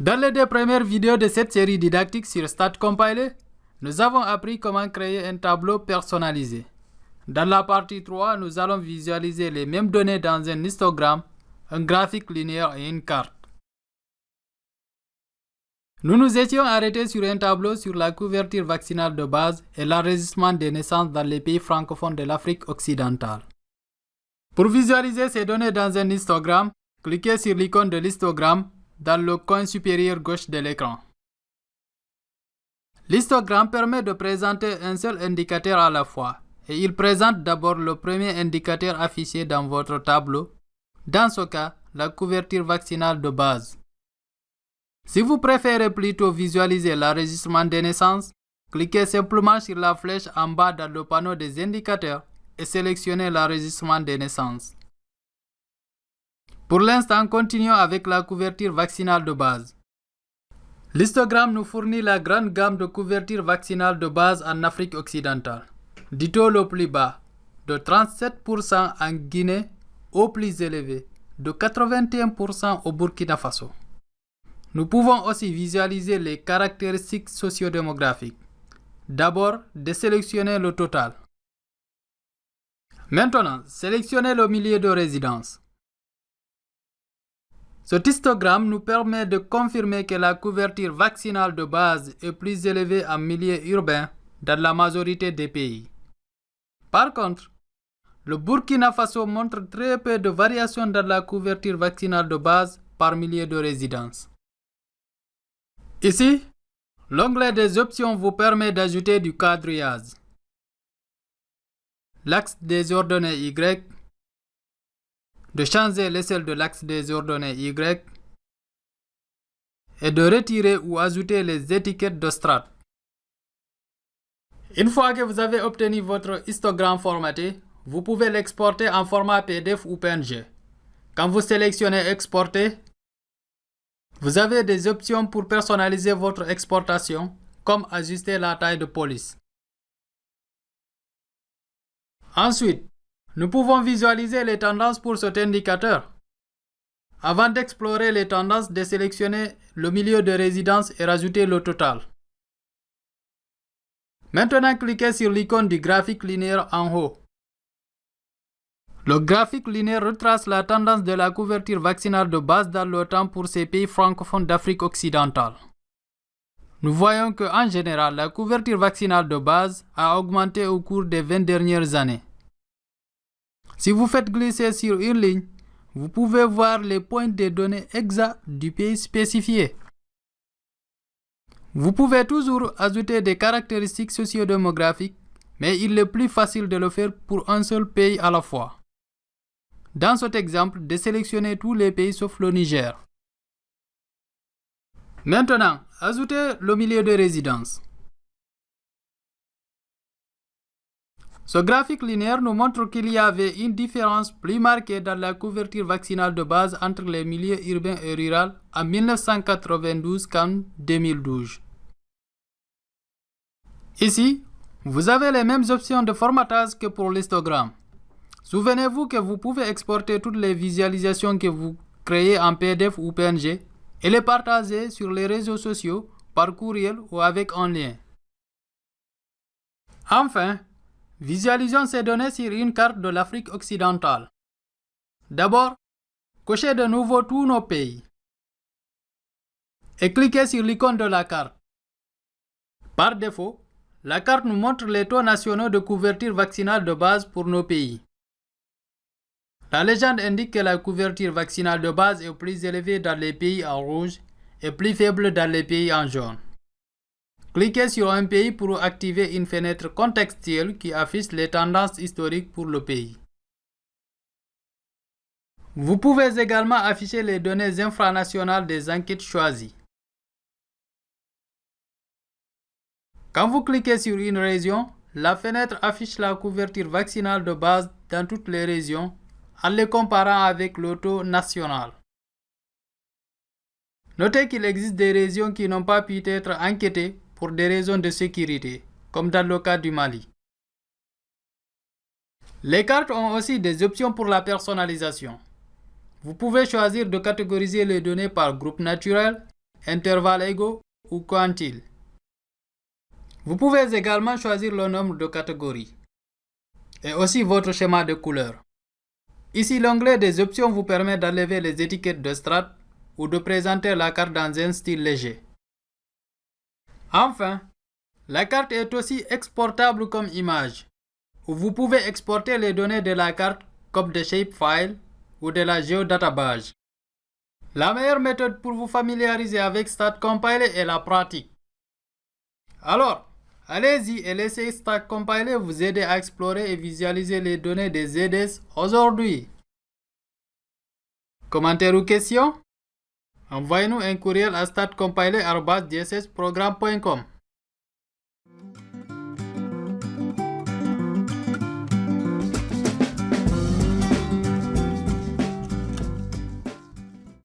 Dans les deux premières vidéos de cette série didactique sur StatCompilé, nous avons appris comment créer un tableau personnalisé. Dans la partie 3, nous allons visualiser les mêmes données dans un histogramme, un graphique linéaire et une carte. Nous nous étions arrêtés sur un tableau sur la couverture vaccinale de base et l'enregistrement des naissances dans les pays francophones de l'Afrique occidentale. Pour visualiser ces données dans un histogramme, cliquez sur l'icône de l'histogramme dans le coin supérieur gauche de l'écran. L'histogramme permet de présenter un seul indicateur à la fois et il présente d'abord le premier indicateur affiché dans votre tableau, dans ce cas, la couverture vaccinale de base. Si vous préférez plutôt visualiser l'enregistrement des naissances, cliquez simplement sur la flèche en bas dans le panneau des indicateurs et sélectionnez l'enregistrement des naissances. Pour l'instant, continuons avec la couverture vaccinale de base. L'histogramme nous fournit la grande gamme de couverture vaccinale de base en Afrique occidentale. Du taux le plus bas, de 37% en Guinée, au plus élevé, de 81% au Burkina Faso. Nous pouvons aussi visualiser les caractéristiques sociodémographiques. D'abord, désélectionner le total. Maintenant, sélectionnez le milieu de résidence. Cet histogramme nous permet de confirmer que la couverture vaccinale de base est plus élevée en milieu urbain dans la majorité des pays. Par contre, le Burkina Faso montre très peu de variations dans la couverture vaccinale de base par milieu de résidence. Ici, l'onglet des options vous permet d'ajouter du quadrillage. L'axe des ordonnées Y, de changer l'échelle de l'axe des ordonnées Y et de retirer ou ajouter les étiquettes de strates. Une fois que vous avez obtenu votre histogramme formaté, vous pouvez l'exporter en format PDF ou PNG. Quand vous sélectionnez Exporter, vous avez des options pour personnaliser votre exportation, comme ajuster la taille de police. Ensuite, nous pouvons visualiser les tendances pour cet indicateur. Avant d'explorer les tendances, désélectionnez le milieu de résidence et rajoutez le total. Maintenant, cliquez sur l'icône du graphique linéaire en haut. Le graphique linéaire retrace la tendance de la couverture vaccinale de base dans le temps pour ces pays francophones d'Afrique occidentale. Nous voyons que, en général, la couverture vaccinale de base a augmenté au cours des 20 dernières années. Si vous faites glisser sur une ligne, vous pouvez voir les points des données exacts du pays spécifié. Vous pouvez toujours ajouter des caractéristiques sociodémographiques, mais il est plus facile de le faire pour un seul pays à la fois. Dans cet exemple, désélectionnez tous les pays sauf le Niger. Maintenant, ajoutez le milieu de résidence. Ce graphique linéaire nous montre qu'il y avait une différence plus marquée dans la couverture vaccinale de base entre les milieux urbains et ruraux en 1992 qu'en 2012. Ici, vous avez les mêmes options de formatage que pour l'histogramme. Souvenez-vous que vous pouvez exporter toutes les visualisations que vous créez en PDF ou PNG et les partager sur les réseaux sociaux, par courriel ou avec un lien. Enfin, visualisons ces données sur une carte de l'Afrique occidentale. D'abord, cochez de nouveau tous nos pays et cliquez sur l'icône de la carte. Par défaut, la carte nous montre les taux nationaux de couverture vaccinale de base pour nos pays. La légende indique que la couverture vaccinale de base est plus élevée dans les pays en rouge et plus faible dans les pays en jaune. Cliquez sur un pays pour activer une fenêtre contextuelle qui affiche les tendances historiques pour le pays. Vous pouvez également afficher les données infranationales des enquêtes choisies. Quand vous cliquez sur une région, la fenêtre affiche la couverture vaccinale de base dans toutes les régions en les comparant avec le taux national. Notez qu'il existe des régions qui n'ont pas pu être enquêtées pour des raisons de sécurité, comme dans le cas du Mali. Les cartes ont aussi des options pour la personnalisation. Vous pouvez choisir de catégoriser les données par groupe naturel, intervalles égaux ou quantiles. Vous pouvez également choisir le nombre de catégories et aussi votre schéma de couleur. Ici, l'onglet des options vous permet d'enlever les étiquettes de strates ou de présenter la carte dans un style léger. Enfin, la carte est aussi exportable comme image. Vous pouvez exporter les données de la carte comme des shapefiles ou de la géodatabase. La meilleure méthode pour vous familiariser avec StatCompiler est la pratique. Alors, allez-y et laissez StatCompiler vous aider à explorer et visualiser les données des ZS aujourd'hui. Commentaires ou questions? Envoyez-nous un courriel à statcompiler@dsprogramme.com.